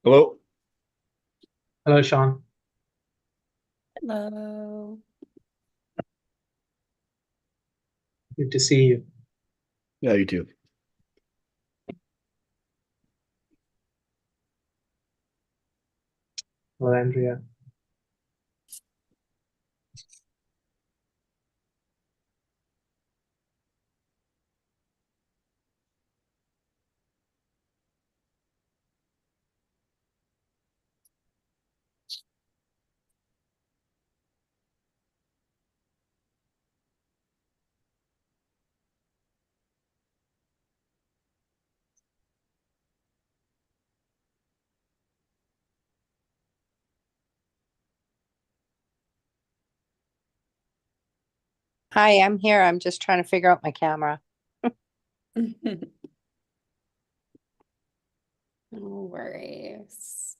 Hello. Hello, Sean. Hello. Good to see you. Yeah, you too. Hello, Andrea. Hi, I'm here. I'm just trying to figure out my camera. No worries.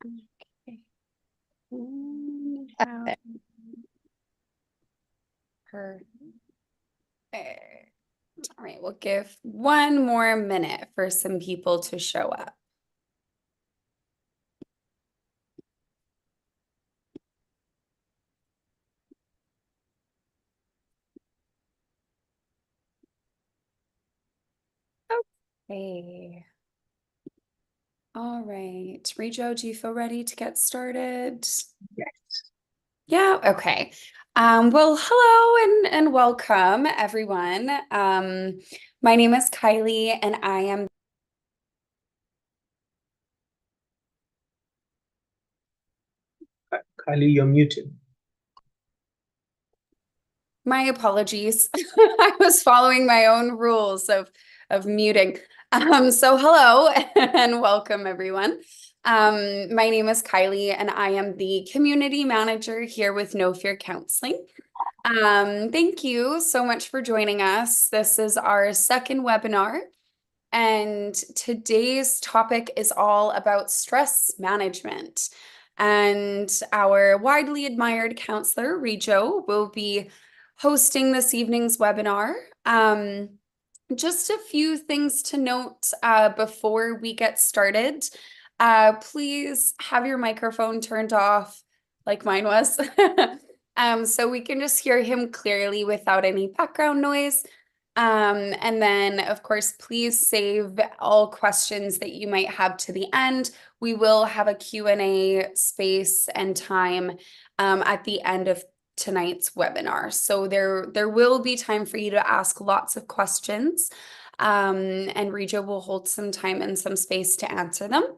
Okay. How her All right, we'll give one more minute for some people to show up. Okay. All right. Rijo, do you feel ready to get started? Yes. Yeah, okay. Well, hello and welcome everyone. My name is Kylie and I am Kylie, you're muted. my apologies. I was following my own rules of muting. So hello and welcome everyone. My name is Kylie and I am the community manager here with No Fear Counseling. Thank you so much for joining us. This is our second webinar, and today's topic is all about stress management. And our widely admired counselor, Rijo, will be hosting this evening's webinar. Just a few things to note before we get started. Please have your microphone turned off like mine was. So we can just hear him clearly without any background noise. And then, of course, please save all questions that you might have to the end. We will have a Q&A space and time at the end of tonight's webinar. So there will be time for you to ask lots of questions, and Regia will hold some time and some space to answer them.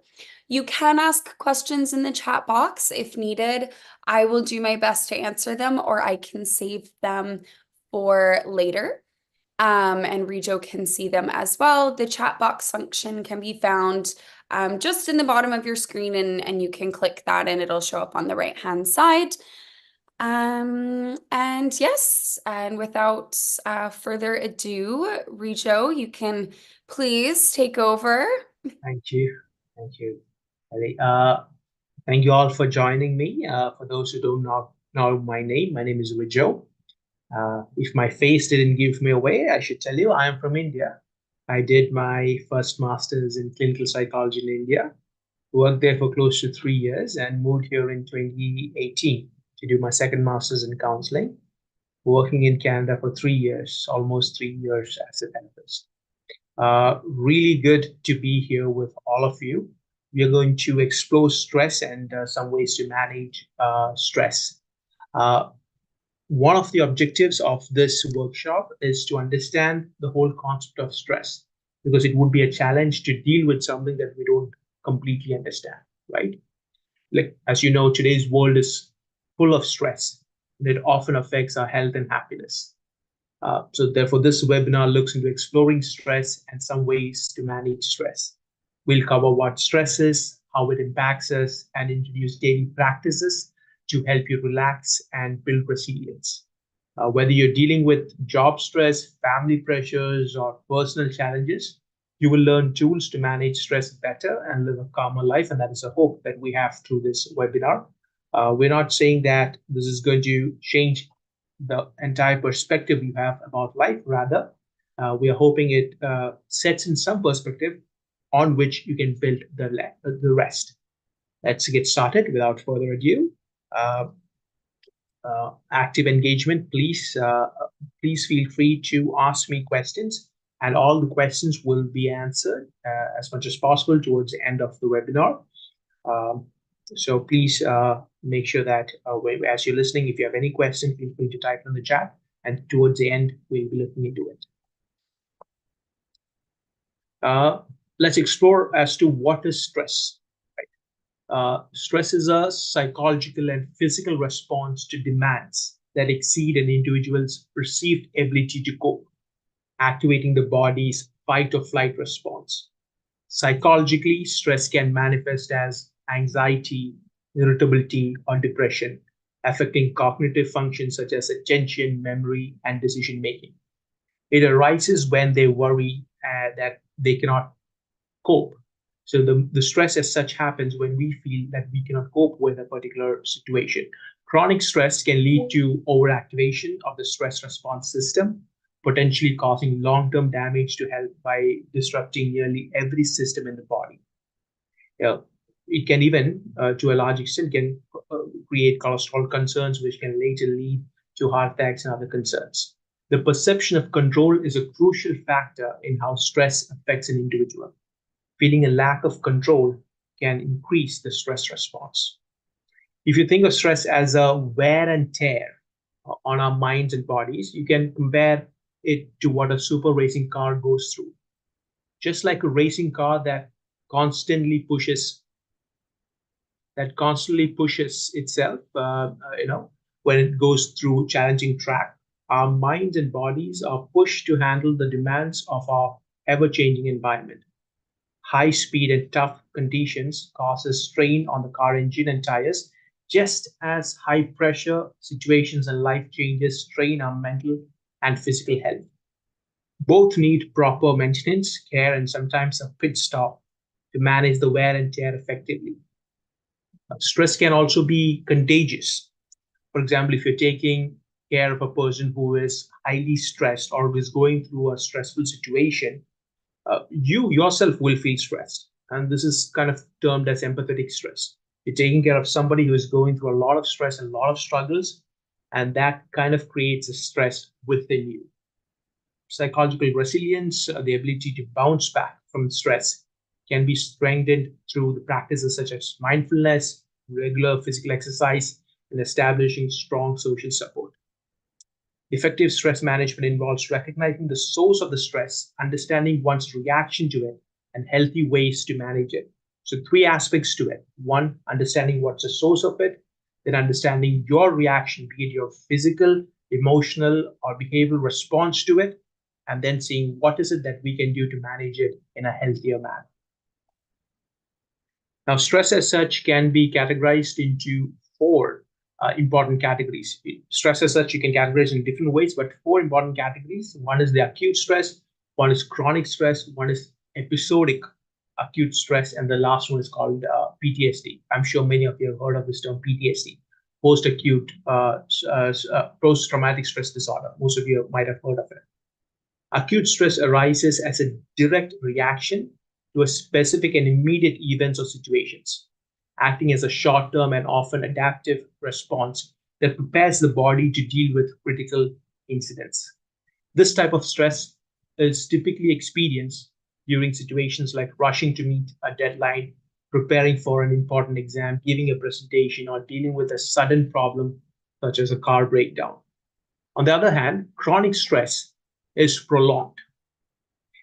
You can ask questions in the chat box if needed. I will do my best to answer them, or I can save them for later. And Rejo can see them as well. The chat box function can be found just in the bottom of your screen, and you can click that and it'll show up on the right-hand side. And yes, and without further ado, Rejo, you can please take over. Thank you. Thank you, Kylie. Thank you all for joining me. For those who don't know my name is Rijo. If my face didn't give me away, I should tell you I am from India. I did my first master's in clinical psychology in India, worked there for close to 3 years, and moved here in 2018 to do my second master's in counseling, working in Canada for 3 years, almost 3 years as a therapist. Really good to be here with all of you. We are going to explore stress and some ways to manage stress. Uh, One of the objectives of this workshop is to understand the whole concept of stress, because it would be a challenge to deal with something that we don't completely understand, right? Like, as you know, today's world is full of stress, and it often affects our health and happiness. So therefore, this webinar looks into exploring stress and some ways to manage stress. We'll cover what stress is, how it impacts us, and introduce daily practices to help you relax and build resilience. Whether you're dealing with job stress, family pressures, or personal challenges, you will learn tools to manage stress better and live a calmer life. And that is a hope that we have through this webinar. We're not saying that this is going to change the entire perspective you have about life. Rather, we are hoping it sets in some perspective on which you can build the rest. Let's get started without further ado. Active engagement, please feel free to ask me questions, and all the questions will be answered as much as possible towards the end of the webinar. So please make sure that as you're listening, if you have any question, feel free to type in the chat, and towards the end, we'll be looking into it. Let's explore as to what is stress. Stress is a psychological and physical response to demands that exceed an individual's perceived ability to cope, activating the body's fight or flight response. Psychologically, stress can manifest as anxiety, irritability, or depression, affecting cognitive functions such as attention, memory, and decision making. It arises when they worry that they cannot cope. So the stress as such happens when we feel that we cannot cope with a particular situation. Chronic stress can lead to overactivation of the stress response system, potentially causing long-term damage to health by disrupting nearly every system in the body. It can even, to a large extent, can create cholesterol concerns, which can later lead to heart attacks and other concerns. The perception of control is a crucial factor in how stress affects an individual. Feeling a lack of control can increase the stress response. If you think of stress as a wear and tear on our minds and bodies, you can compare it to what a super racing car goes through. Just like a racing car that constantly pushes itself, when it goes through challenging track, our minds and bodies are pushed to handle the demands of our ever-changing environment. High speed and tough conditions causes strain on the car engine and tires, just as high pressure situations and life changes strain our mental and physical health. Both need proper maintenance, care, and sometimes a pit stop to manage the wear and tear effectively. Stress can also be contagious. For example, if you're taking care of a person who is highly stressed or is going through a stressful situation, you yourself will feel stressed. And this is kind of termed as empathetic stress. You're taking care of somebody who is going through a lot of stress and a lot of struggles, and that kind of creates a stress within you. Psychological resilience, the ability to bounce back from stress, can be strengthened through the practices such as mindfulness, regular physical exercise, and establishing strong social support. Effective stress management involves recognizing the source of the stress, understanding one's reaction to it, and healthy ways to manage it. So 3 aspects to it. 1, understanding what's the source of it, then understanding your reaction, be it your physical, emotional, or behavioral response to it, and then seeing what is it that we can do to manage it in a healthier manner. Now, stress as such can be categorized into 4 important categories. Stress as such, you can categorize in different ways, but 4 important categories. One is the acute stress, one is chronic stress, one is episodic acute stress, and the last one is called PTSD. I'm sure many of you have heard of this term PTSD, post-acute post-traumatic stress disorder. Most of you might have heard of it. Acute stress arises as a direct reaction to a specific and immediate events or situations, acting as a short-term and often adaptive response that prepares the body to deal with critical incidents. This type of stress is typically experienced during situations like rushing to meet a deadline, preparing for an important exam, giving a presentation, or dealing with a sudden problem such as a car breakdown. On the other hand, chronic stress is prolonged,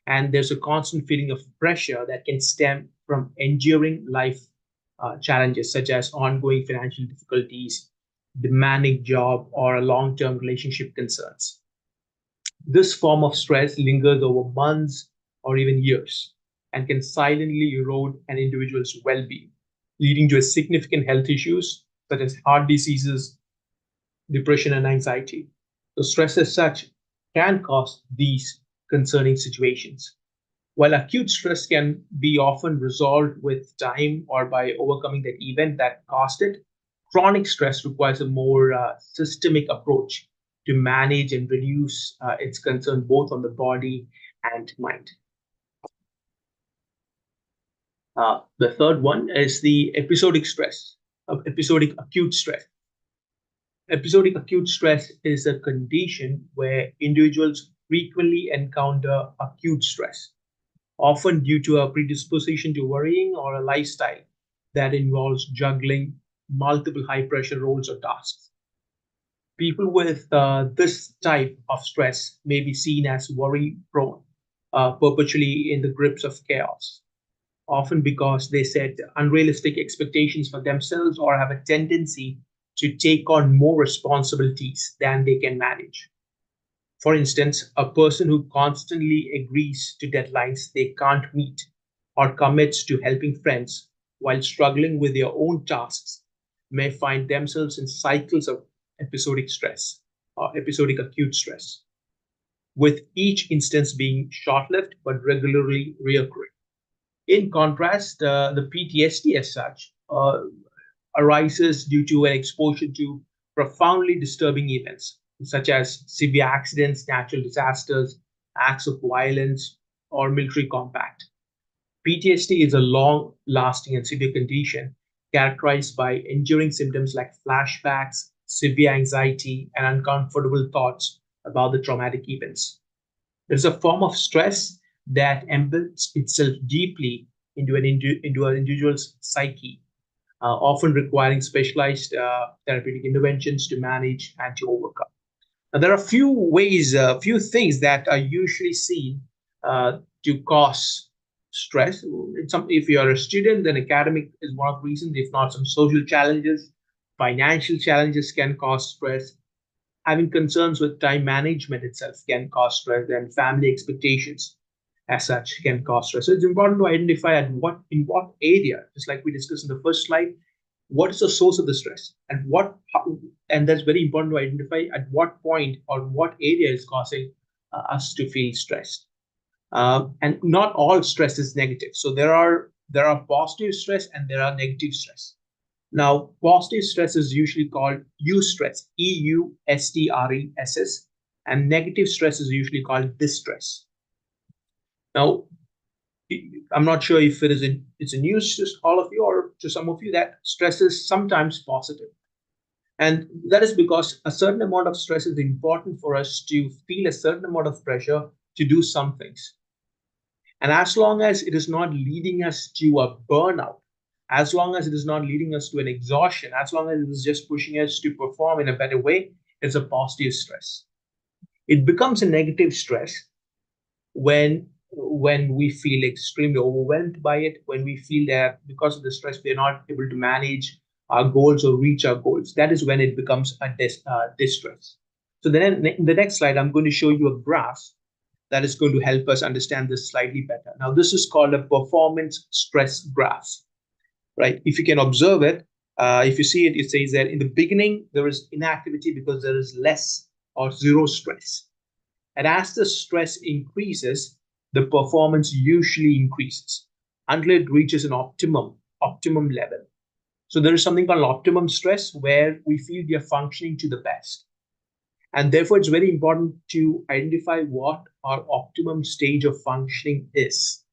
and there's a constant feeling of pressure that can stem from enduring life challenges such as ongoing financial difficulties, demanding job, or long-term relationship concerns. This form of stress lingers over months or even years and can silently erode an individual's well-being, leading to significant health issues such as heart diseases, depression, and anxiety. So stress as such can cause these concerning situations. While acute stress can be often resolved with time or by overcoming the event that caused it, chronic stress requires a more systemic approach to manage and reduce its concern both on the body and mind. The third one is the episodic stress, episodic acute stress. Episodic acute stress is a condition where individuals frequently encounter acute stress, often due to a predisposition to worrying or a lifestyle that involves juggling multiple high pressure roles or tasks. People with this type of stress may be seen as worry prone, perpetually in the grips of chaos, often because they set unrealistic expectations for themselves or have a tendency to take on more responsibilities than they can manage. For instance, a person who constantly agrees to deadlines they can't meet or commits to helping friends while struggling with their own tasks may find themselves in cycles of episodic stress or episodic acute stress, with each instance being short lived but regularly reoccurring. In contrast, the PTSD as such arises due to an exposure to profoundly disturbing events, such as severe accidents, natural disasters, acts of violence, or military combat. PTSD is a long lasting and severe condition characterized by enduring symptoms like flashbacks, severe anxiety, and uncomfortable thoughts about the traumatic events. It is a form of stress that embeds itself deeply into an individual's psyche, often requiring specialized therapeutic interventions to manage and to overcome. Now, there are few ways, few things that are usually seen to cause stress. If you are a student, then academic is one of the reasons. If not, some social challenges, financial challenges can cause stress. Having concerns with time management itself can cause stress, and family expectations as such can cause stress. So it's important to identify in what area, just like we discussed in the first slide, what is the source of the stress and that's very important to identify at what point or what area is causing us to feel stressed. And not all stress is negative. So there are positive stress and there are negative stress. Now, positive stress is usually called eustress, EUSTRESS, and negative stress is usually called distress. Now, I'm not sure if it's a news to all of you or to some of you that stress is sometimes positive. And that is because a certain amount of stress is important for us to feel a certain amount of pressure to do some things. And as long as it is not leading us to a burnout, as long as it is not leading us to an exhaustion, as long as it is just pushing us to perform in a better way, it's a positive stress. It becomes a negative stress when we feel extremely overwhelmed by it, when we feel that because of the stress we're not able to manage our goals or reach our goals. That is when it becomes a distress. So then in the next slide, I'm going to show you a graph that is going to help us understand this slightly better. Now, this is called a performance stress graph, right? If you can observe it, if you see it, it says that in the beginning, there is inactivity because there is less or zero stress. And as the stress increases, the performance usually increases until it reaches an optimum level. So there is something called optimum stress where we feel we are functioning to the best. And therefore, it's very important to identify what our optimum stage of functioning is.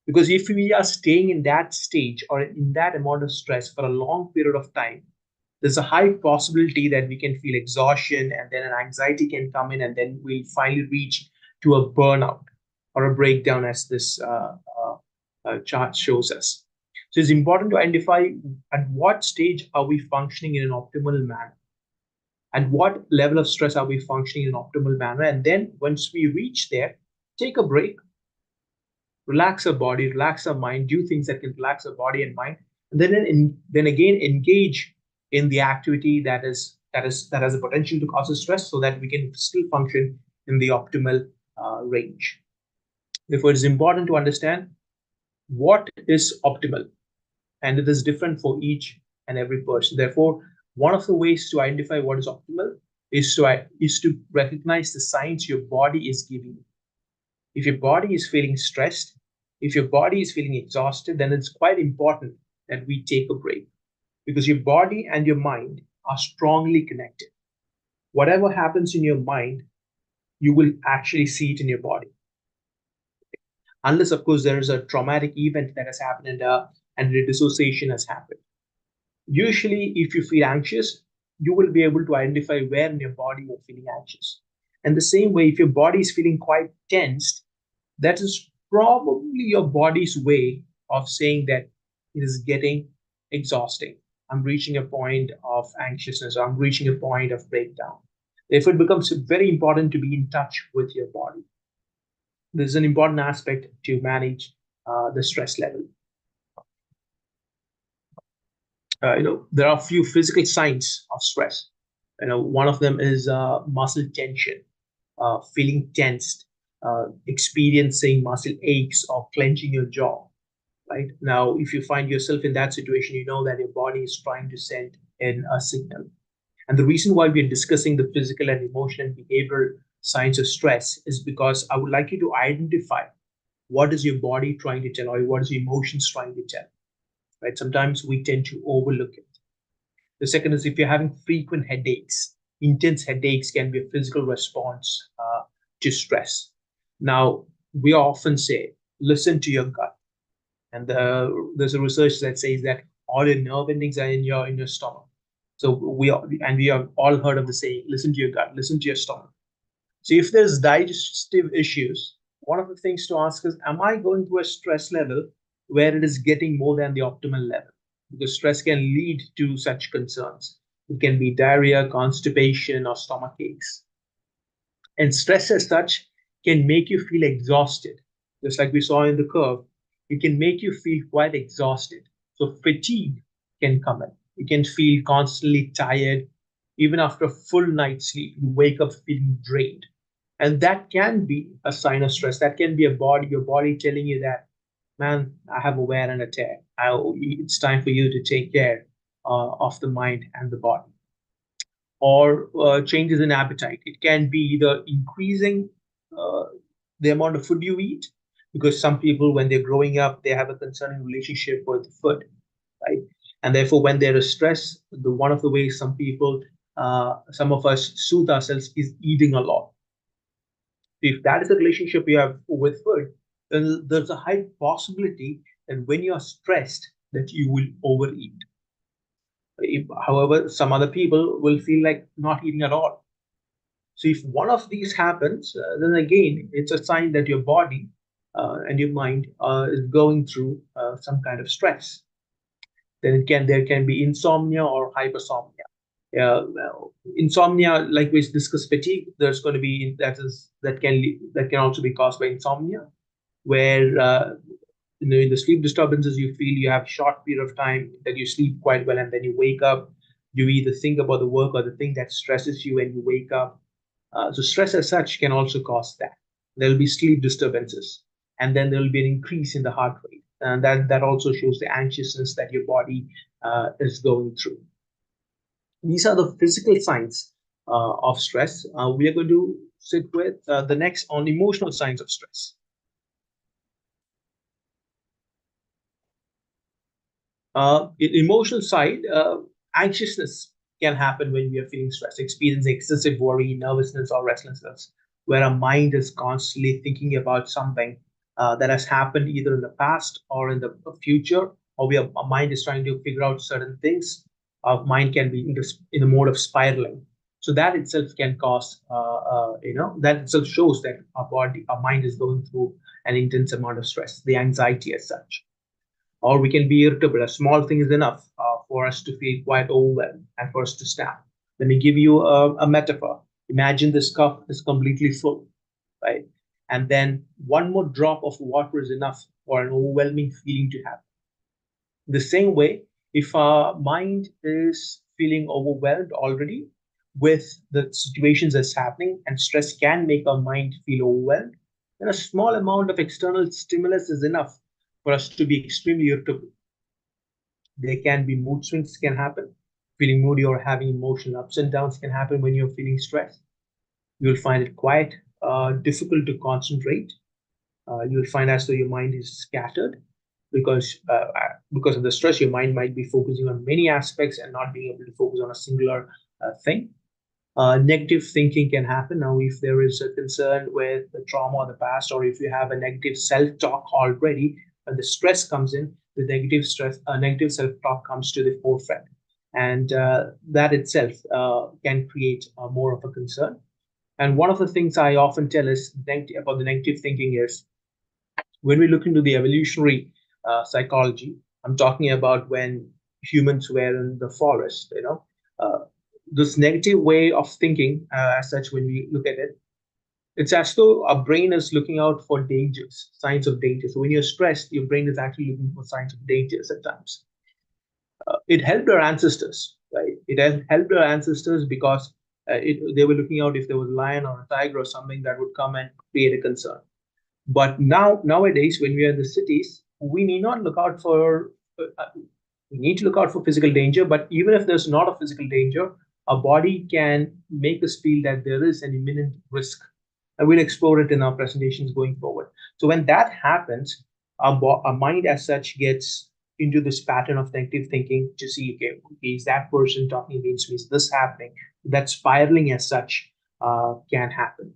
Because if we are staying in that stage or in that amount of stress for a long period of time, there's a high possibility that we can feel exhaustion and then an anxiety can come in and then we'll finally reach to a burnout or a breakdown as this chart shows us. So it's important to identify at what stage are we functioning in an optimal manner. At what level of stress are we functioning in an optimal manner? And then once we reach there, take a break, relax our body, relax our mind, do things that can relax our body and mind, and then again engage in the activity that has the potential to cause us stress, so that we can still function in the optimal range. Therefore, it is important to understand what is optimal, and it is different for each and every person. Therefore, one of the ways to identify what is optimal is to recognize the signs your body is giving you. If your body is feeling stressed, if your body is feeling exhausted, then it's quite important that we take a break, because your body and your mind are strongly connected. Whatever happens in your mind, you will actually see it in your body. unless, of course, there is a traumatic event that has happened and a dissociation has happened. Usually, if you feel anxious, you will be able to identify where in your body you're feeling anxious. And the same way, if your body is feeling quite tensed, that is probably your body's way of saying that it is getting exhausting. I'm reaching a point of anxiousness, or I'm reaching a point of breakdown. Therefore, it becomes very important to be in touch with your body. This is an important aspect to manage the stress level. There are a few physical signs of stress. One of them is muscle tension, feeling tensed, experiencing muscle aches or clenching your jaw. Right now, if you find yourself in that situation, you know that your body is trying to send in a signal. And the reason why we're discussing the physical and emotional and behavioral signs of stress is because I would like you to identify what is your body trying to tell, or what is your emotions trying to tell. Right? Sometimes we tend to overlook it. The second is if you're having frequent headaches. Intense headaches can be a physical response to stress. Now, we often say, listen to your gut. And there's a research that says that all your nerve endings are in your stomach. So we have all heard of the saying, listen to your gut, listen to your stomach. So if there's digestive issues, one of the things to ask is, am I going through a stress level where it is getting more than the optimal level? Because stress can lead to such concerns. It can be diarrhea, constipation, or stomach aches. And stress as such can make you feel exhausted. Just like we saw in the curve, it can make you feel quite exhausted. So fatigue can come in. You can feel constantly tired. Even after a full night's sleep, you wake up feeling drained. And that can be a sign of stress. That can be your body telling you that, man, I have a wear and a tear. It's time for you to take care of the mind and the body. Or changes in appetite. It can be either increasing uh, the amount of food you eat, because some people, when they're growing up, they have a concerning relationship with food, right? And therefore, when there is stress, one of the ways some of us soothe ourselves is eating a lot. If that is the relationship you have with food, then there's a high possibility that when you are stressed, that you will overeat. However, some other people will feel like not eating at all. So if one of these happens, then again, it's a sign that your body and your mind is going through some kind of stress. Then there can be insomnia or hypersomnia. Insomnia, like we discussed, fatigue. There's going to be that can also be caused by insomnia, where in the sleep disturbances, you feel you have short period of time that you sleep quite well, and then you wake up. You either think about the work or the thing that stresses you, and you wake up. So stress as such can also cause that. There will be sleep disturbances, and then there will be an increase in the heart rate, and that also shows the anxiousness that your body is going through. These are the physical signs of stress. We are going to sit with the next on emotional signs of stress. In emotional side, anxiousness can happen when we are feeling stressed, experiencing excessive worry, nervousness, or restlessness, where our mind is constantly thinking about something that has happened either in the past or in the future, or our mind is trying to figure out certain things. Our mind can be in the mode of spiraling. So that itself can cause, that itself shows that our mind is going through an intense amount of stress, the anxiety as such. Or we can be irritable. A small thing is enough for us to feel quite overwhelmed and for us to snap. Let me give you a metaphor. Imagine this cup is completely full, right? And then one more drop of water is enough for an overwhelming feeling to happen. The same way, if our mind is feeling overwhelmed already with the situations that's happening, and stress can make our mind feel overwhelmed, then a small amount of external stimulus is enough for us to be extremely irritable. There can be mood swings can happen. Feeling moody or having emotional ups and downs can happen when you're feeling stressed. You'll find it quite difficult to concentrate. You'll find as though your mind is scattered because of the stress. Your mind might be focusing on many aspects and not being able to focus on a singular thing. Negative thinking can happen. Now, if there is a concern with the trauma or the past, or if you have a negative self-talk already, when the stress comes in, the negative self-talk comes to the forefront, and that itself can create more of a concern. And one of the things I often tell is about the negative thinking is when we look into the evolutionary psychology. I'm talking about when humans were in the forest. Uh, this negative way of thinking, as such, when we look at it, it's as though our brain is looking out for dangers, signs of danger. So when you're stressed, your brain is actually looking for signs of dangers at times. It helped our ancestors, right? It has helped our ancestors because they were looking out if there was a lion or a tiger or something that would come and create a concern. But nowadays, when we are in the cities, we need not look out for. We need to look out for physical danger. But even if there's not a physical danger, our body can make us feel that there is an imminent risk, and we'll explore it in our presentations going forward. So when that happens, our mind as such gets into this pattern of negative thinking to see, okay, is that person talking against me? Is this happening? That spiraling as such can happen.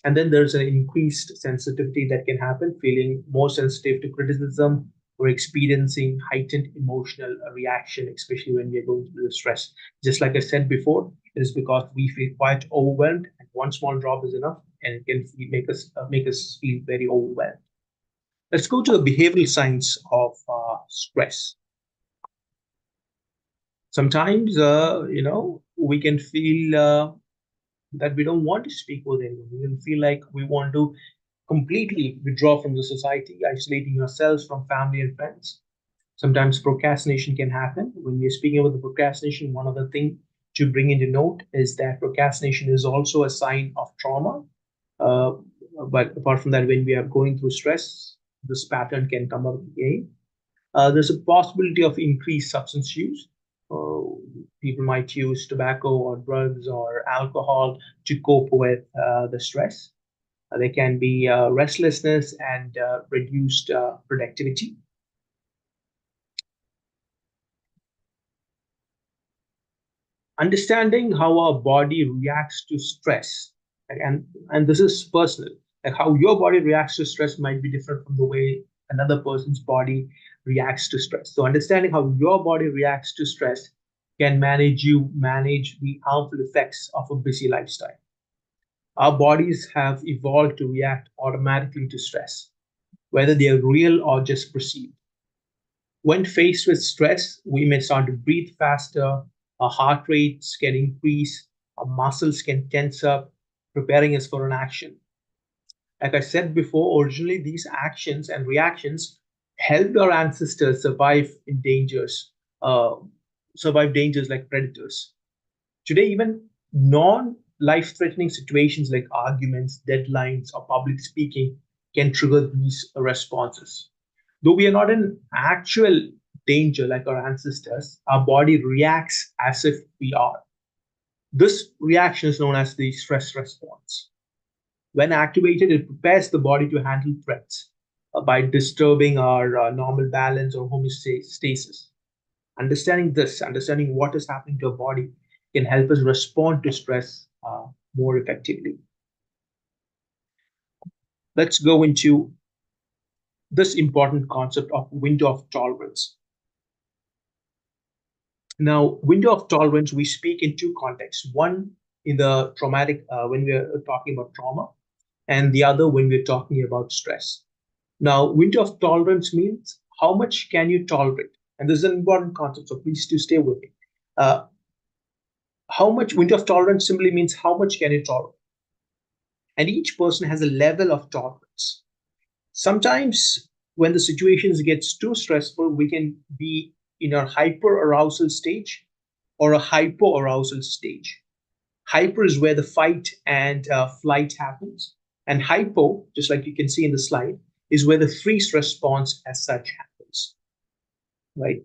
And then there's an increased sensitivity that can happen, feeling more sensitive to criticism or experiencing heightened emotional reaction, especially when we are going through the stress. Just like I said before, it is because we feel quite overwhelmed, and one small drop is enough, and it can make us feel very overwhelmed. Let's go to the behavioral signs of stress. Sometimes, we can feel that we don't want to speak with anyone. We can feel like we want to completely withdraw from the society, isolating ourselves from family and friends. Sometimes procrastination can happen. When we're speaking about the procrastination, one other thing to bring into note is that procrastination is also a sign of trauma. Uh, but apart from that, when we are going through stress, this pattern can come up again. There's a possibility of increased substance use. Uh, People might use tobacco or drugs or alcohol to cope with the stress. There can be restlessness and reduced productivity. Understanding how our body reacts to stress, and this is personal. Like how your body reacts to stress might be different from the way another person's body reacts to stress. So understanding how your body reacts to stress can manage the harmful effects of a busy lifestyle. Our bodies have evolved to react automatically to stress, whether they are real or just perceived. When faced with stress, we may start to breathe faster, our heart rates can increase, our muscles can tense up, preparing us for an action. Like I said before, originally these actions and reactions helped our ancestors uh, survive dangers like predators. Today, even non-life threatening situations like arguments, deadlines, or public speaking can trigger these responses. Though we are not in actual danger like our ancestors, our body reacts as if we are. This reaction is known as the stress response. When activated, it prepares the body to handle threats by disturbing our normal balance or homeostasis. Understanding what is happening to our body can help us respond to stress more effectively. Let's go into this important concept of window of tolerance. Now, window of tolerance, we speak in two contexts. One in the traumatic, when we're talking about trauma, and the other when we're talking about stress. Now, window of tolerance means how much can you tolerate? And this is an important concept, so please do stay with me. Uh, how much window of tolerance simply means how much can you tolerate? And each person has a level of tolerance. Sometimes when the situations gets too stressful, we can be in a hyper arousal stage or a hypo arousal stage. Hyper is where the fight and flight happens, and hypo, just like you can see in the slide, is where the freeze response as such happens. Right.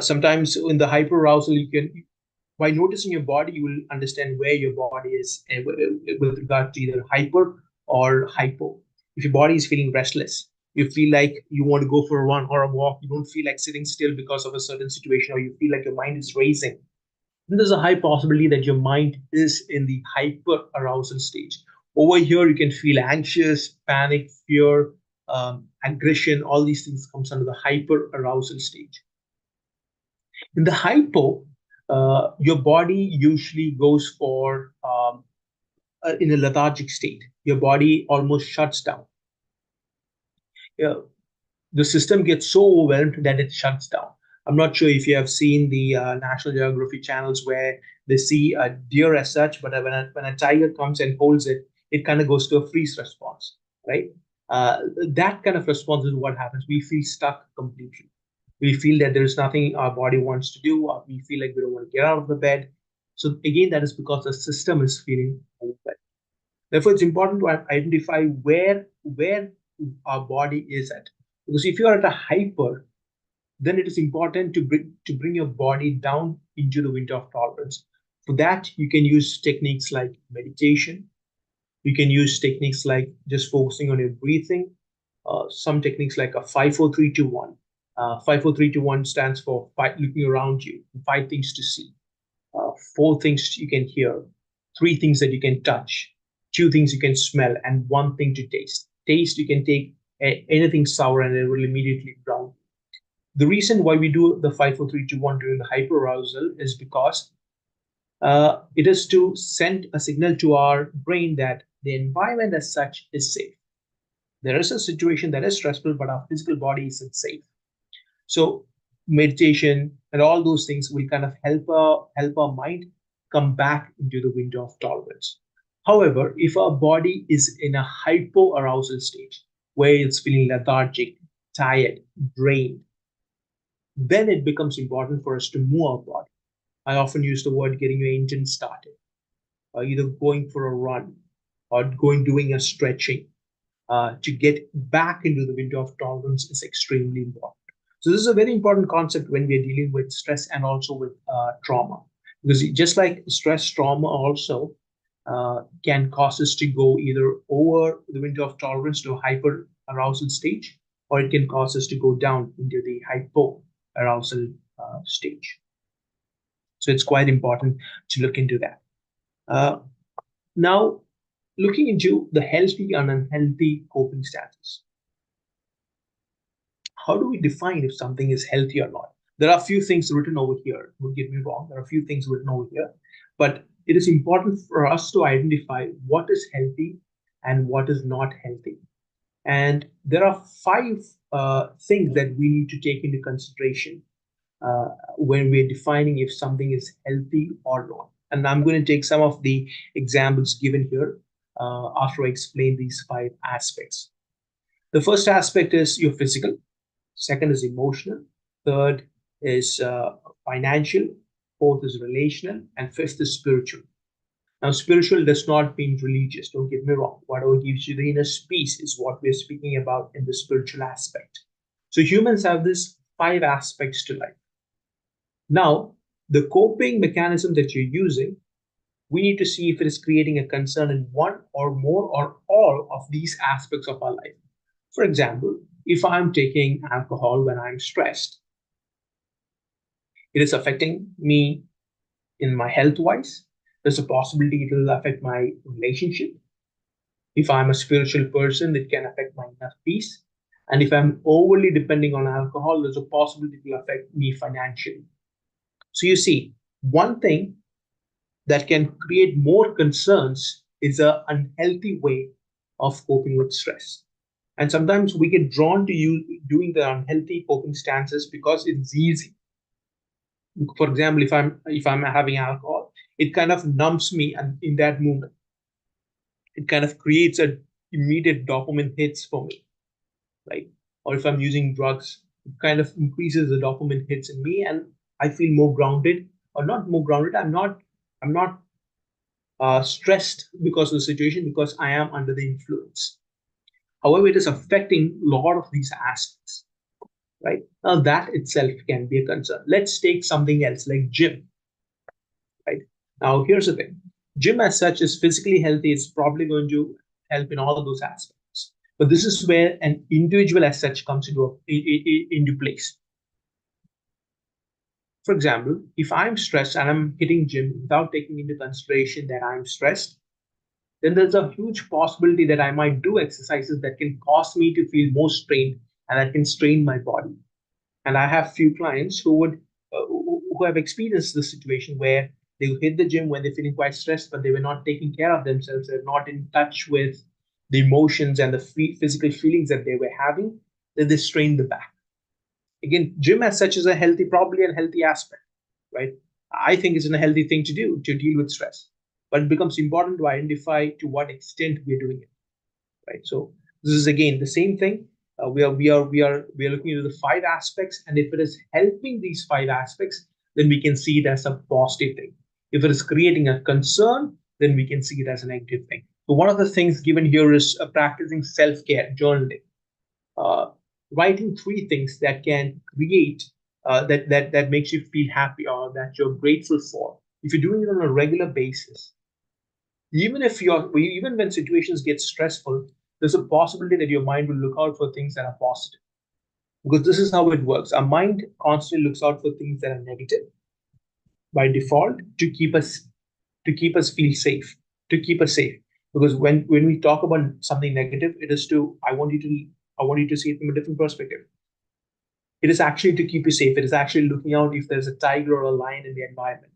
Sometimes in the hyper arousal, you can, by noticing your body, you will understand where your body is with regard to either hyper or hypo. If your body is feeling restless, you feel like you want to go for a run or a walk, you don't feel like sitting still because of a certain situation, or you feel like your mind is racing. then there's a high possibility that your mind is in the hyper arousal stage. Over here, you can feel anxious, panic, fear, aggression. All these things comes under the hyper arousal stage. In the hypo, your body usually goes for in a lethargic state. Your body almost shuts down. Yeah, the system gets so overwhelmed that it shuts down. I'm not sure if you have seen the National Geography channels where they see a deer as such, but when a tiger comes and holds it, it kind of goes to a freeze response, right? That kind of response is what happens. We feel stuck completely. We feel that there is nothing our body wants to do, or we feel like we don't want to get out of the bed. So again, that is because the system is feeling overwhelmed. Therefore, it's important to identify where our body is at. Because if you are at a hyper, then it is important to bring your body down into the window of tolerance. For that, you can use techniques like meditation. You can use techniques like just focusing on your breathing. Some techniques like a 5-4-3-2-1. 5-4-3-2-1 stands for looking around you, 5 things to see, 4 things you can hear, 3 things that you can touch, 2 things you can smell, and 1 thing to taste. Taste, you can take anything sour and it will immediately ground. The reason why we do the 5-4-3-2-1 during the hyperarousal is because it is to send a signal to our brain that the environment as such is safe. There is a situation that is stressful, but our physical body isn't safe. So meditation and all those things will kind of help our mind come back into the window of tolerance. However, if our body is in a hypoarousal stage where it's feeling lethargic, tired, drained, then it becomes important for us to move our body. I often use the word getting your engine started, or either going for a run or doing a stretching to get back into the window of tolerance is extremely important. So this is a very important concept when we are dealing with stress and also with trauma, because just like stress, trauma also can cause us to go either over the window of tolerance to a hyper arousal stage, or it can cause us to go down into the hypo arousal stage. So it's quite important to look into that. Now, looking into the healthy and unhealthy coping stances. How do we define if something is healthy or not? There are a few things written over here. Don't get me wrong. There are a few things written over here. But it is important for us to identify what is healthy and what is not healthy. And there are 5 things that we need to take into consideration when we're defining if something is healthy or not. And I'm going to take some of the examples given here after I explain these 5 aspects. The first aspect is your physical. Second is emotional. Third is financial. Fourth is relational. And fifth is spiritual. Now, spiritual does not mean religious. Don't get me wrong. Whatever gives you the inner peace is what we're speaking about in the spiritual aspect. So humans have these 5 aspects to life. Now, the coping mechanism that you're using, we need to see if it is creating a concern in one or more or all of these aspects of our life. For example, if I'm taking alcohol when I'm stressed, it is affecting me in my health wise. There's a possibility it will affect my relationship. If I'm a spiritual person, it can affect my inner peace. And if I'm overly depending on alcohol, there's a possibility it will affect me financially. So you see, one thing that can create more concerns is an unhealthy way of coping with stress. And sometimes we get drawn to you doing the unhealthy coping stances because it's easy. For example, if I'm having alcohol, it kind of numbs me, and in that moment, it kind of creates a immediate dopamine hits for me, right? Or if I'm using drugs, it kind of increases the dopamine hits in me, and I feel more grounded, or not more grounded. I'm not stressed because of the situation, because I am under the influence. However, it is affecting a lot of these aspects, right? Now that itself can be a concern. Let's take something else like gym, right? Now here's the thing. Gym as such is physically healthy. It's probably going to help in all of those aspects. But this is where an individual as such comes into place. For example, if I'm stressed and I'm hitting gym without taking into consideration that I'm stressed, then there's a huge possibility that I might do exercises that can cause me to feel more strained and that can strain my body. And I have few clients who have experienced this situation where they hit the gym when they're feeling quite stressed, but they were not taking care of themselves. They're not in touch with the emotions and the physical feelings that they were having. That they strained the back. Again, gym as such is a healthy, probably a healthy aspect, right? I think it's a healthy thing to do to deal with stress, but it becomes important to identify to what extent we're doing it, right? So this is again the same thing. We are looking into the five aspects, and if it is helping these five aspects, then we can see it as a positive thing. If it is creating a concern, then we can see it as a negative thing. So one of the things given here is practicing self-care, journaling, uh, writing three things that can create that makes you feel happy or that you're grateful for. If you're doing it on a regular basis, even when situations get stressful, there's a possibility that your mind will look out for things that are positive. Because this is how it works. Our mind constantly looks out for things that are negative by default to keep us feel safe, to keep us safe. Because when we talk about something negative, it is to I want you to see it from a different perspective. It is actually to keep you safe. It is actually looking out if there's a tiger or a lion in the environment.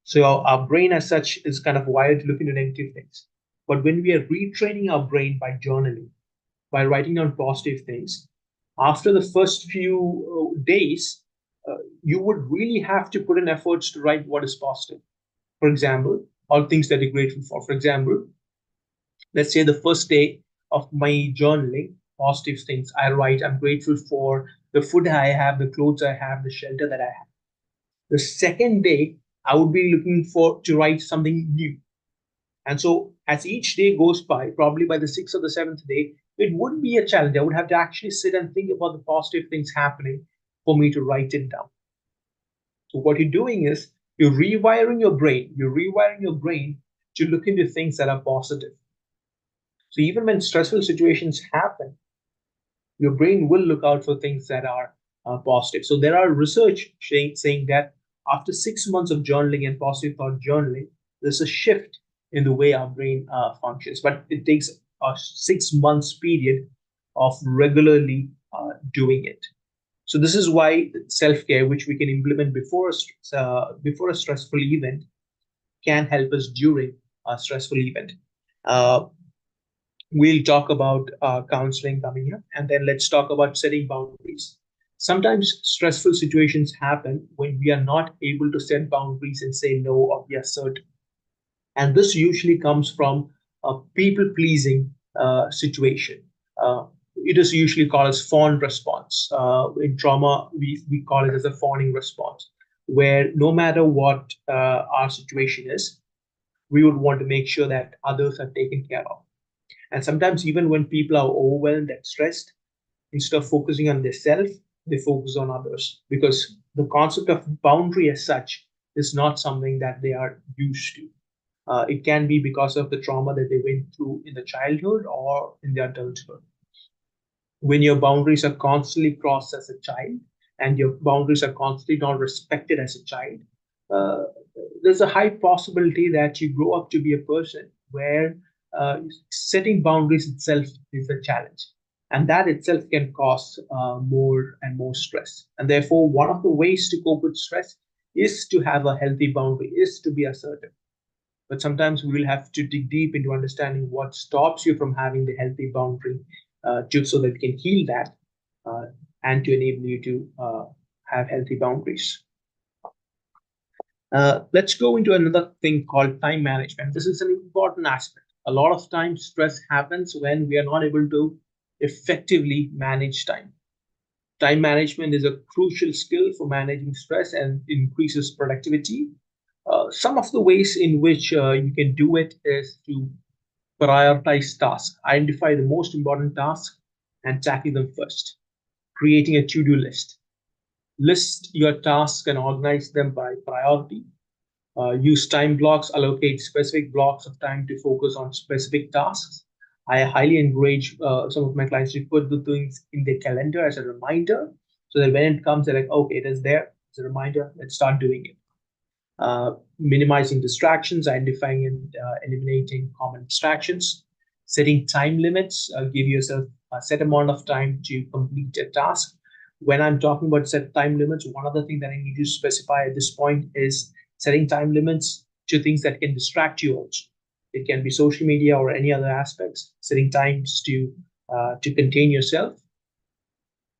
So our brain as such is kind of wired to look into negative things. But when we are retraining our brain by journaling, by writing down positive things, after the first few days, you would really have to put in efforts to write what is positive. For example, all things that you're grateful for. For example, let's say the first day of my journaling, positive things, I write, I'm grateful for the food I have, the clothes I have, the shelter that I have. The second day, I would be looking for to write something new. And so as each day goes by, probably by the sixth or the seventh day, it would be a challenge. I would have to actually sit and think about the positive things happening for me to write it down. So what you're doing is you're rewiring your brain. You're rewiring your brain to look into things that are positive. So even when stressful situations happen, your brain will look out for things that are positive. So there are research saying that after 6 months of journaling and positive thought journaling, there's a shift in the way our brain functions. But it takes a 6 months period of regularly doing it. So this is why self-care, which we can implement before a stressful event, can help us during a stressful event. We'll talk about counseling coming up, and then let's talk about setting boundaries. Sometimes stressful situations happen when we are not able to set boundaries and say no or be assertive. And this usually comes from a people pleasing situation. It is usually called as fawn response. In trauma, we call it as a fawning response, where no matter what our situation is, we would want to make sure that others are taken care of. And sometimes, even when people are overwhelmed and stressed, instead of focusing on themselves, they focus on others because the concept of boundary as such is not something that they are used to. It can be because of the trauma that they went through in the childhood or in the adulthood. When your boundaries are constantly crossed as a child and your boundaries are constantly not respected as a child, uh, there's a high possibility that you grow up to be a person where setting boundaries itself is a challenge. And that itself can cause more and more stress. And therefore, one of the ways to cope with stress is to have a healthy boundary, is to be assertive. But sometimes we will have to dig deep into understanding what stops you from having the healthy boundary, just so that we can heal that uh, and to enable you to have healthy boundaries. Let's go into another thing called time management. This is an important aspect. A lot of times, stress happens when we are not able to effectively manage time. Time management is a crucial skill for managing stress and increases productivity. Some of the ways in which you can do it is to prioritize tasks, identify the most important tasks, and tackle them first. Creating a to-do list. List your tasks and organize them by priority. Use time blocks, allocate specific blocks of time to focus on specific tasks. I highly encourage some of my clients to put the things in their calendar as a reminder so that when it comes, they're like, okay, it is there. As a reminder, let's start doing it. Minimizing distractions, identifying and eliminating common distractions, setting time limits, give yourself a set amount of time to complete a task. When I'm talking about set time limits, one other thing that I need to specify at this point is setting time limits to things that can distract you also. It can be social media or any other aspects, setting times to contain yourself.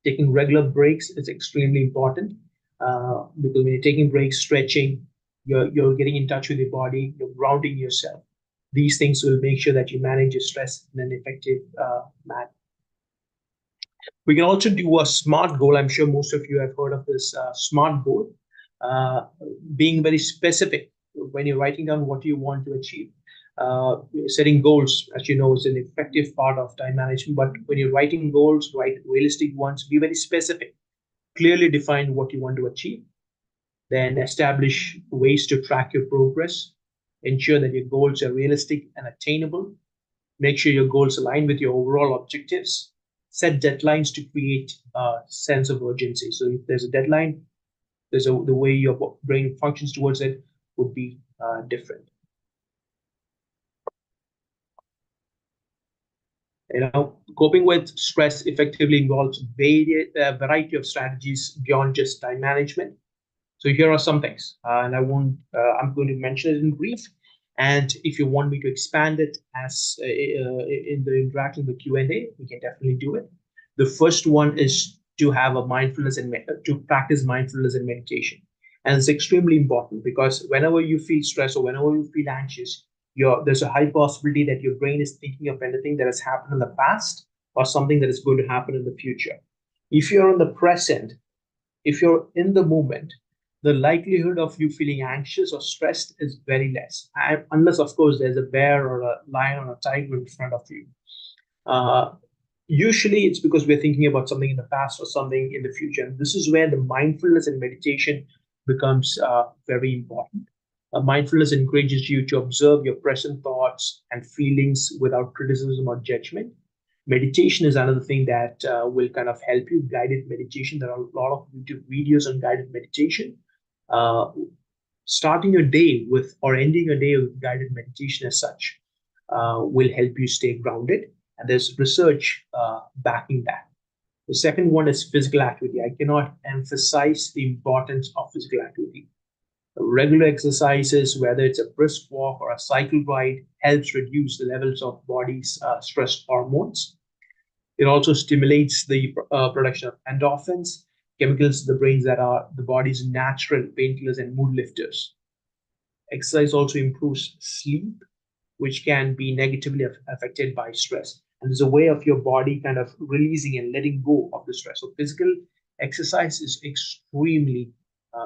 Taking regular breaks is extremely important because when you're taking breaks, stretching, you're getting in touch with your body, you're grounding yourself. These things will make sure that you manage your stress in an effective manner. We can also do a SMART goal. I'm sure most of you have heard of this SMART goal, being very specific when you're writing down what you want to achieve. Setting goals, as you know, is an effective part of time management. But when you're writing goals, write realistic ones, be very specific, clearly define what you want to achieve. Then establish ways to track your progress. Ensure that your goals are realistic and attainable. Make sure your goals align with your overall objectives. Set deadlines to create a sense of urgency. So if there's a deadline, the way your brain functions towards it would be different. Coping with stress effectively involves a variety of strategies beyond just time management. So here are some things, and I'm going to mention it in brief. And if you want me to expand it as in the interaction, the Q&A, we can definitely do it. The first one is to have a mindfulness and to practice mindfulness and meditation. And it's extremely important because whenever you feel stressed or whenever you feel anxious, there's a high possibility that your brain is thinking of anything that has happened in the past or something that is going to happen in the future. If you're in the present, if you're in the moment, the likelihood of you feeling anxious or stressed is very less, unless, of course, there's a bear or a lion or a tiger in front of you. Usually, it's because we're thinking about something in the past or something in the future. And this is where the mindfulness and meditation becomes very important. Mindfulness encourages you to observe your present thoughts and feelings without criticism or judgment. Meditation is another thing that will kind of help you. Guided meditation. There are a lot of YouTube videos on guided meditation. Starting your day with or ending your day with guided meditation as such will help you stay grounded. And there's research backing that. The second one is physical activity. I cannot emphasize the importance of physical activity. Regular exercises, whether it's a brisk walk or a cycle ride, helps reduce the levels of body's stress hormones. It also stimulates the production of endorphins, chemicals in the brain that are the body's natural painkillers and mood lifters. Exercise also improves sleep, which can be negatively affected by stress. And there's a way of your body kind of releasing and letting go of the stress. So physical exercise is extremely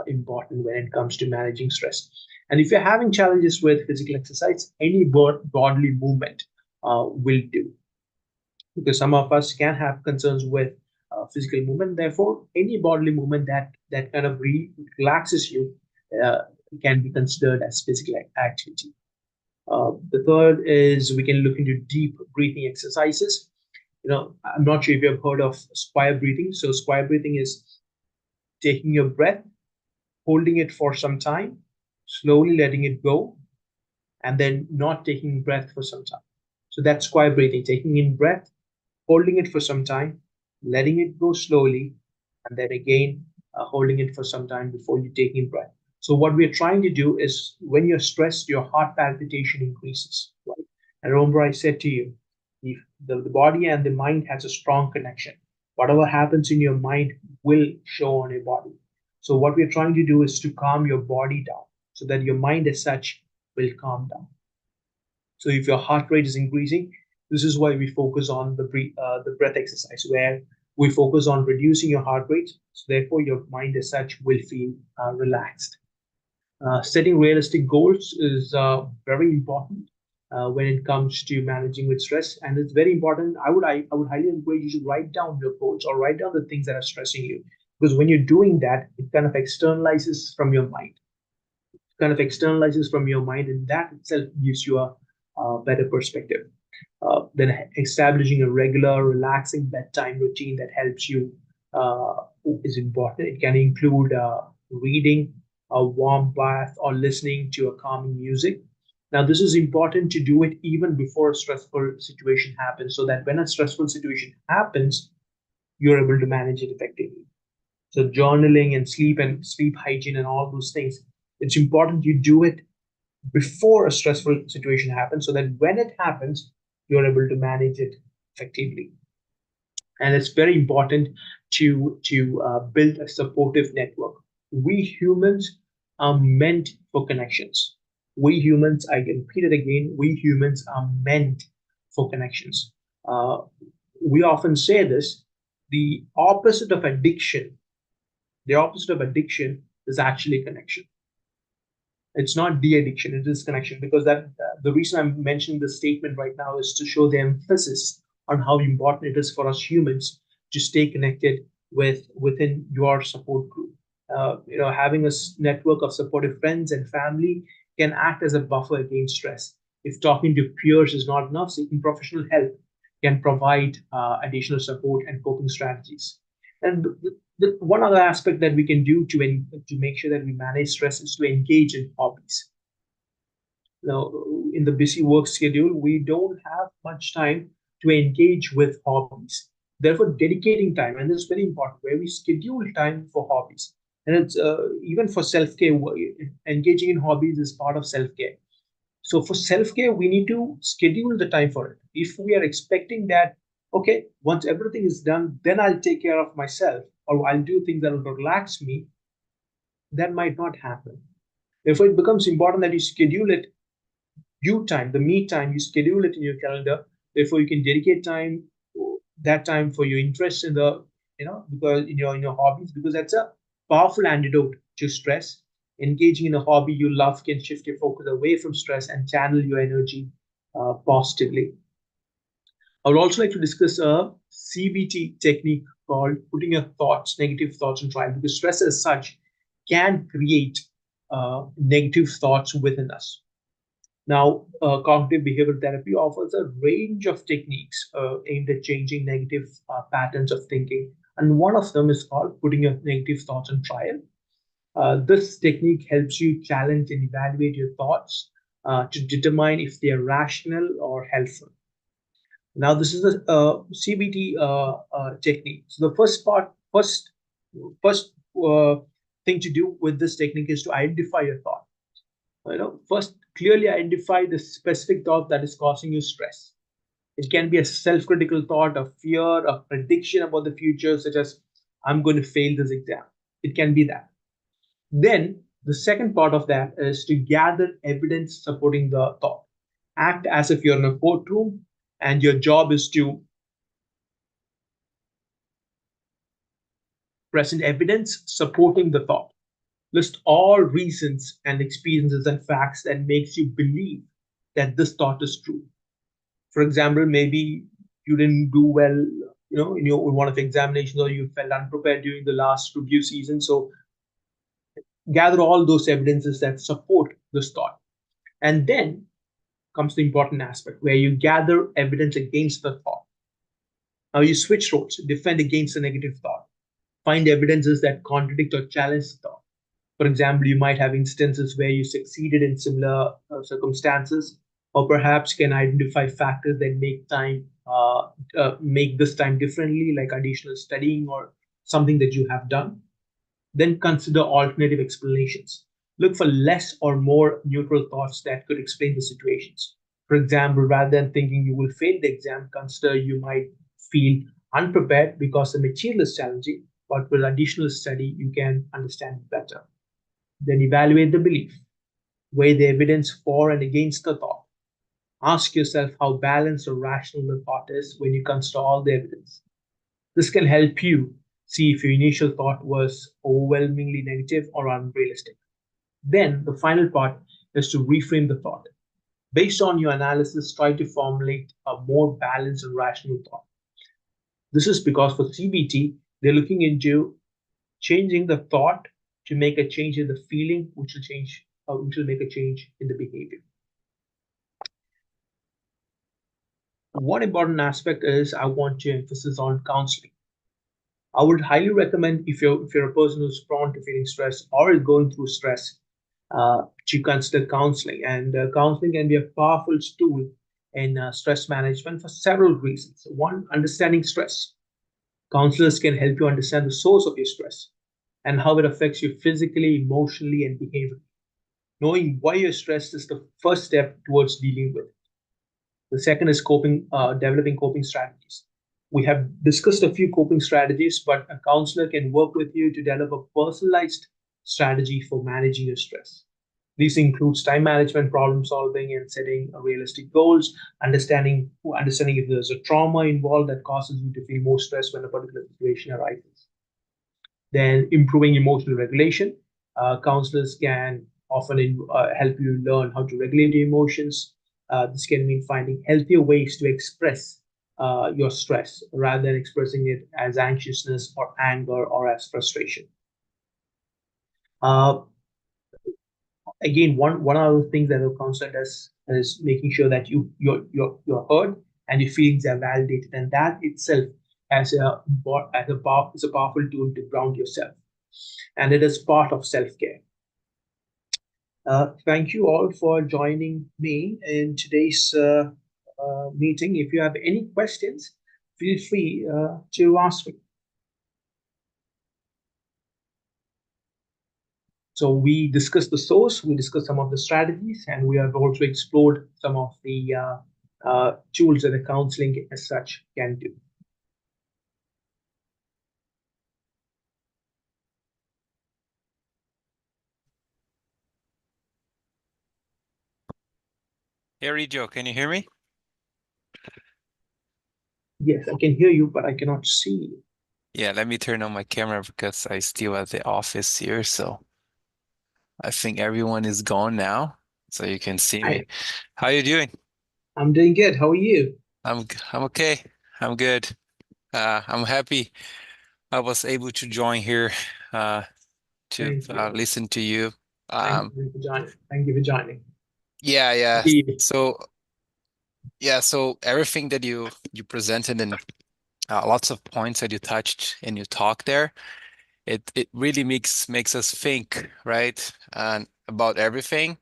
important when it comes to managing stress. And if you're having challenges with physical exercise, any bodily movement will do. Because some of us can have concerns with physical movement. Therefore, any bodily movement that kind of relaxes you can be considered as physical activity. The third is we can look into deep breathing exercises. I'm not sure if you have heard of square breathing. So square breathing is taking your breath, holding it for some time, slowly letting it go, and then not taking breath for some time. So that's square breathing, taking in breath, holding it for some time, letting it go slowly, and then again holding it for some time before you take in breath. So what we're trying to do is when you're stressed, your heart palpitation increases. Right? And remember I said to you, if the body and the mind has a strong connection. Whatever happens in your mind will show on your body. So what we're trying to do is to calm your body down so that your mind as such will calm down. So if your heart rate is increasing, this is why we focus on the breath exercise, where we focus on reducing your heart rate. So therefore, your mind as such will feel relaxed. Setting realistic goals is very important when it comes to managing with stress, and it's very important. I would highly encourage you to write down your goals or write down the things that are stressing you, because when you're doing that, it kind of externalizes from your mind. And that itself gives you a better perspective. Then establishing a regular, relaxing bedtime routine that helps you is important. It can include reading, a warm bath, or listening to a calming music. Now, this is important to do it even before a stressful situation happens, so that when a stressful situation happens, you're able to manage it effectively. So journaling and sleep hygiene and all those things, it's important you do it before a stressful situation happens, so that when it happens, you're able to manage it effectively. And it's very important to build a supportive network. We humans are meant for connections. We humans, I can repeat it again, we humans are meant for connections. Uh, we often say this: the opposite of addiction, the opposite of addiction is actually connection. It's not de-addiction, it is connection. Because that the reason I'm mentioning this statement right now is to show the emphasis on how important it is for us humans to stay connected within your support group. Having a network of supportive friends and family can act as a buffer against stress. If talking to peers is not enough, seeking professional help can provide additional support and coping strategies. And one other aspect that we can do to make sure that we manage stress is to engage in hobbies. Now, in the busy work schedule, we don't have much time to engage with hobbies. Therefore, dedicating time, and this is very important, where we schedule time for hobbies. And it's even for self-care, engaging in hobbies is part of self-care. So for self-care, we need to schedule the time for it. If we are expecting that, okay, once everything is done, then I'll take care of myself, or I'll do things that will relax me, that might not happen. Therefore, it becomes important that you schedule it, you time, the me time, you schedule it in your calendar. Therefore, you can dedicate that time for your interest in because in your hobbies, because that's a powerful antidote to stress. Engaging in a hobby you love can shift your focus away from stress and channel your energy positively. I would also like to discuss a CBT technique called putting your negative thoughts on trial, because stress as such can create negative thoughts within us. Now, cognitive behavioral therapy offers a range of techniques aimed at changing negative patterns of thinking. And one of them is called putting your negative thoughts on trial. This technique helps you challenge and evaluate your thoughts to determine if they are rational or helpful. Now, this is a CBT technique. So the first thing to do with this technique is to identify your thought. First clearly identify the specific thought that is causing you stress. It can be a self-critical thought, a fear, a prediction about the future, such as I'm going to fail this exam. It can be that. Then the second part of that is to gather evidence supporting the thought. Act as if you're in a courtroom and your job is to present evidence supporting the thought. List all reasons and experiences and facts that makes you believe that this thought is true. For example, maybe you didn't do well, in one of the examinations, or you felt unprepared during the last review season. So gather all those evidences that support this thought. And then comes the important aspect where you gather evidence against the thought. Now you switch roles, defend against the negative thought. Find evidences that contradict or challenge the thought. For example, you might have instances where you succeeded in similar circumstances, or perhaps can identify factors that make this time differently, like additional studying or something that you have done. Then consider alternative explanations. Look for less or more neutral thoughts that could explain the situations. For example, rather than thinking you will fail the exam, consider you might feel unprepared because the material is challenging, but with additional study, you can understand it better. Then evaluate the belief. Weigh the evidence for and against the thought. Ask yourself how balanced or rational the thought is when you consider all the evidence. This can help you see if your initial thought was overwhelmingly negative or unrealistic. Then the final part is to reframe the thought. Based on your analysis, try to formulate a more balanced and rational thought. This is because for CBT, they're looking into changing the thought to make a change in the feeling, which will make a change in the behavior. One important aspect is I want to emphasize on counseling. I would highly recommend if you're a person who's prone to feeling stress or is going through stress, to consider counseling. And counseling can be a powerful tool in stress management for several reasons. One, understanding stress. Counselors can help you understand the source of your stress and how it affects you physically, emotionally, and behaviorally. Knowing why you're stressed is the first step towards dealing with it. The second is developing coping strategies. We have discussed a few coping strategies, but a counselor can work with you to develop a personalized strategy for managing your stress. This includes time management, problem solving, and setting realistic goals, understanding if there's a trauma involved that causes you to feel more stressed when a particular situation arises. Then improving emotional regulation. Counselors can often help you learn how to regulate your emotions. This can mean finding healthier ways to express your stress rather than expressing it as anxiousness or anger or as frustration. Uh, Again, one of the things that a counselor does is making sure that you're heard and your feelings are validated, and that itself is a powerful tool to ground yourself, and it is part of self-care. Thank you all for joining me in today's meeting. If you have any questions, feel free to ask me. So we discussed the source, we discussed some of the strategies, and we have also explored some of the tools that the counseling as such can do. Hey, Joe, can you hear me? Yes, I can hear you, but I cannot see you. Yeah, let me turn on my camera because I still at the office here, so I think everyone is gone now, so you can see me. How you doing? I'm doing good. How are you? I'm okay. I'm good. I'm happy I was able to join here to Thank you. listen to you. Thank you for joining. Thank you for joining. Yeah. Indeed. So everything that you presented and lots of points that you touched in your talk there, it really makes us think, right? And about everything.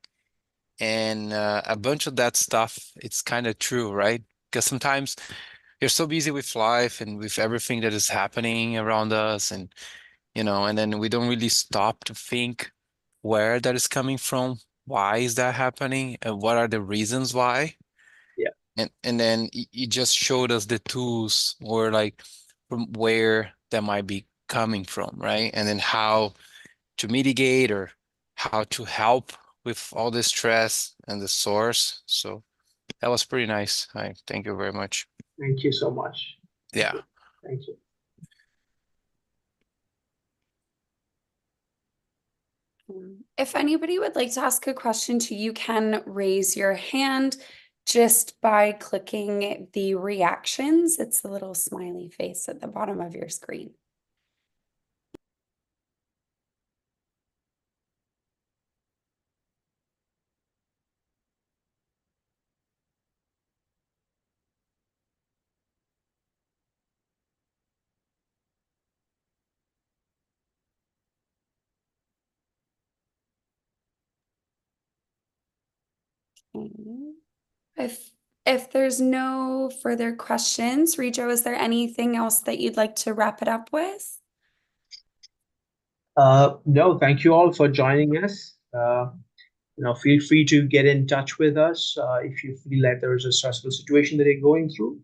And a bunch of that stuff, it's kind of true, right? Because sometimes you're so busy with life and with everything that is happening around us, and and then we don't really stop to think where that is coming from, why is that happening, and what are the reasons why. Yeah. And then you just showed us the tools or like from where that might be coming from, right? And then how to mitigate or how to help with all the stress and the source. So that was pretty nice. I thank you very much. Thank you so much. Yeah. Thank you. If anybody would like to ask a question too, you can raise your hand just by clicking the reactions. It's the little smiley face at the bottom of your screen. Okay. If there's no further questions, Rijo, is there anything else that you'd like to wrap it up with? No, thank you all for joining us. Feel free to get in touch with us if you feel like there is a stressful situation that you're going through.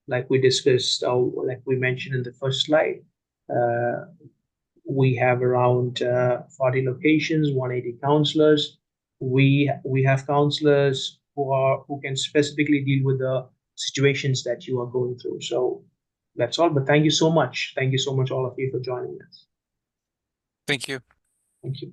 Like we discussed, like we mentioned in the first slide, we have around 40 locations, 180 counselors. We have counselors who can specifically deal with the situations that you are going through. So that's all. But thank you so much. Thank you so much, all of you, for joining us. Thank you. Thank you.